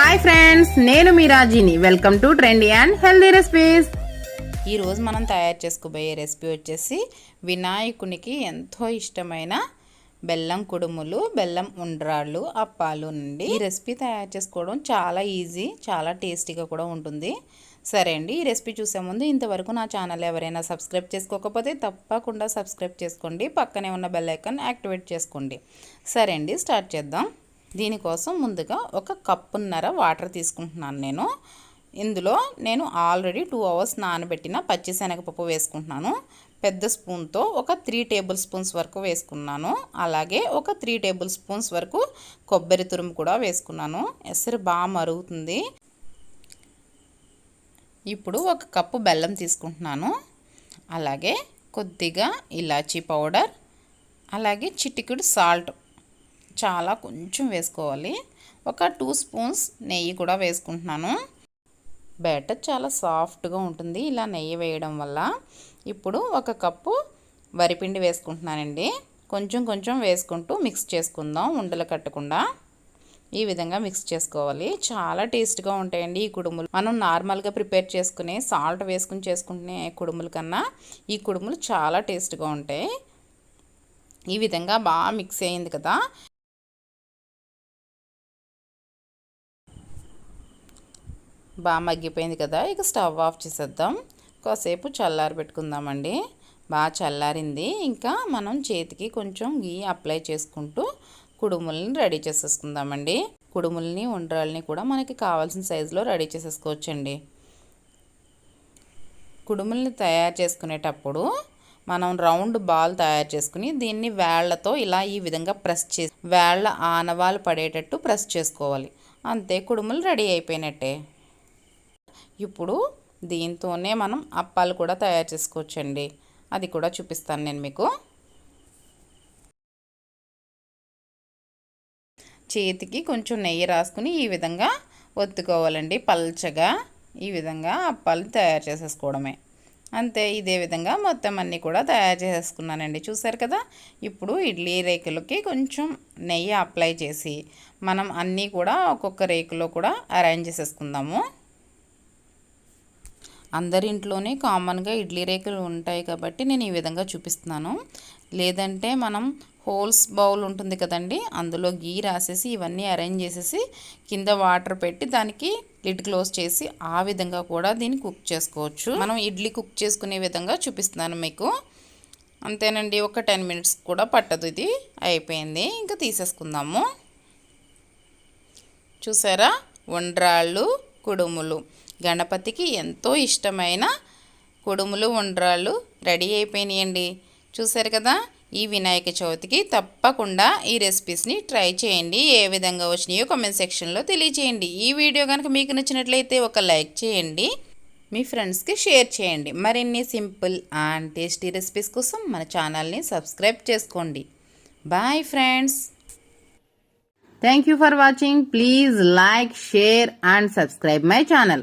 Hi friends, నేను మీ రాజీని. Welcome to trendy and healthy recipes. ఈరోజు మనం తయారు చేసుకోబోయే రెసిపీ వచ్చేసి వినాయకునికి ఎంతో ఇష్టమైన బెల్లం కుడుములు, బెల్లం ఉండ్రాళ్ళు, అప్పాలు నుండి ఈ రెసిపీ తయారు చేసుకోవడం చాలా ఈజీ, చాలా టేస్టీగా కూడా ఉంటుంది. సరే అండి, ఈ రెసిపీ చూసే ముందు ఇంతవరకు నా ఛానల్ ఎవరైనా సబ్స్క్రైబ్ చేసుకోకపోతే తప్పకుండా సబ్స్క్రైబ్ చేసుకోండి. పక్కనే ఉన్న బెల్ ఐకాన్ యాక్టివేట్ చేసుకోండి. సరే అండి, స్టార్ట్ చేద్దాం. దీనికోసం ముందుగా ఒక కప్పున్నర వాటర్ తీసుకుంటున్నాను. ఇందులో నేను ఆల్రెడీ 2 అవర్స్ నానబెట్టిన పచ్చిశనగపప్పు వేసుకుంటున్నాను. పెద్ద స్పూన్తో ఒక 3 టేబుల్ స్పూన్స్ వరకు వేసుకున్నాను. అలాగే ఒక 3 టేబుల్ స్పూన్స్ వరకు కొబ్బరి తురుము కూడా వేసుకున్నాను. ఎసరు బాగా మరుగుతుంది. ఇప్పుడు ఒక కప్పు బెల్లం తీసుకుంటున్నాను. అలాగే కొద్దిగా ఇలాచీ పౌడర్, అలాగే చిటికెడు సాల్ట్, చాలా కొంచెం వేసుకోవాలి. ఒక 2 స్పూన్స్ నెయ్యి కూడా వేసుకుంటున్నాను. బ్యాటర్ చాలా సాఫ్ట్గా ఉంటుంది ఇలా నెయ్యి వేయడం వల్ల. ఇప్పుడు ఒక కప్పు వరిపిండి వేసుకుంటున్నానండి. కొంచెం కొంచెం వేసుకుంటూ మిక్స్ చేసుకుందాం, ఉండలు కట్టకుండా. ఈ విధంగా మిక్స్ చేసుకోవాలి. చాలా టేస్ట్గా ఉంటాయండి ఈ కుడుములు. మనం నార్మల్గా ప్రిపేర్ చేసుకునే సాల్ట్ వేసుకుని చేసుకునే కుడుముల కన్నా ఈ కుడుములు చాలా టేస్ట్గా ఉంటాయి. ఈ విధంగా బాగా మిక్స్ అయ్యింది కదా. బాగా మగ్గిపోయింది కదా. ఇక స్టవ్ ఆఫ్ చేసేద్దాం. కాసేపు చల్లారి పెట్టుకుందామండి. బాగా చల్లారింది. ఇంకా మనం చేతికి కొంచెం గీ అప్లై చేసుకుంటూ కుడుములని రెడీ చేసేసుకుందామండి. కుడుములని ఉండ్రాళ్ళని కూడా మనకి కావాల్సిన సైజులో రెడీ చేసేసుకోవచ్చండి. కుడుములని తయారు చేసుకునేటప్పుడు మనం రౌండ్ బాల్ తయారు చేసుకుని దీన్ని వేళ్లతో ఇలా ఈ విధంగా ప్రెస్ చేసి వేళ్ల ఆనవాలు పడేటట్టు ప్రెస్ చేసుకోవాలి. అంతే, కుడుములు రెడీ అయిపోయినట్టే. ఇప్పుడు దీంతోనే మనం అప్పాలు కూడా తయారు చేసుకోవచ్చండి. అది కూడా చూపిస్తాను నేను మీకు. చేతికి కొంచెం నెయ్యి రాసుకుని ఈ విధంగా ఒత్తుకోవాలండి పల్చగా. ఈ విధంగా అప్పాలు తయారు చేసేసుకోవడమే. అంతే, ఇదే విధంగా మొత్తం అన్నీ కూడా తయారు చేసేసుకున్నానండి. చూసారు కదా. ఇప్పుడు ఇడ్లీ రేకులకి కొంచెం నెయ్యి అప్లై చేసి మనం అన్నీ కూడా ఒక్కొక్క రేకులో కూడా అరేంజ్ చేసేసుకుందాము. అందరింట్లోనే కామన్గా ఇడ్లీ రేకులు ఉంటాయి కాబట్టి నేను ఈ విధంగా చూపిస్తున్నాను. లేదంటే మనం హోల్స్ బౌల్ ఉంటుంది కదండి, అందులో గీ రాసేసి ఇవన్నీ అరేంజ్ చేసేసి కింద వాటర్ పెట్టి దానికి లిడ్ క్లోజ్ చేసి ఆ విధంగా కూడా దీన్ని కుక్ చేసుకోవచ్చు. మనం ఇడ్లీ కుక్ చేసుకునే విధంగా చూపిస్తున్నాను మీకు. అంతేనండి, ఒక 10 మినిట్స్ కూడా పట్టదు. ఇది అయిపోయింది. ఇంకా తీసేసుకుందాము. చూసారా, ఉండ్రాళ్ళు కుడుములు, గణపతికి ఎంతో ఇష్టమైన కుడుములు ఉండ్రాళ్ళు రెడీ అయిపోయినాయండి. చూసారు కదా. ఈ వినాయక చవితికి తప్పకుండా ఈ రెసిపీస్ని ట్రై చేయండి. ఏ విధంగా వచ్చినాయో కామెంట్ సెక్షన్లో తెలియచేయండి. ఈ వీడియో కనుక మీకు నచ్చినట్లయితే ఒక లైక్ చేయండి, మీ ఫ్రెండ్స్కి షేర్ చేయండి. మరిన్ని సింపుల్ అండ్ టేస్టీ రెసిపీస్ కోసం మన ఛానల్ని సబ్స్క్రైబ్ చేసుకోండి. Bye friends. Thank you for watching. Please like, share and subscribe my channel.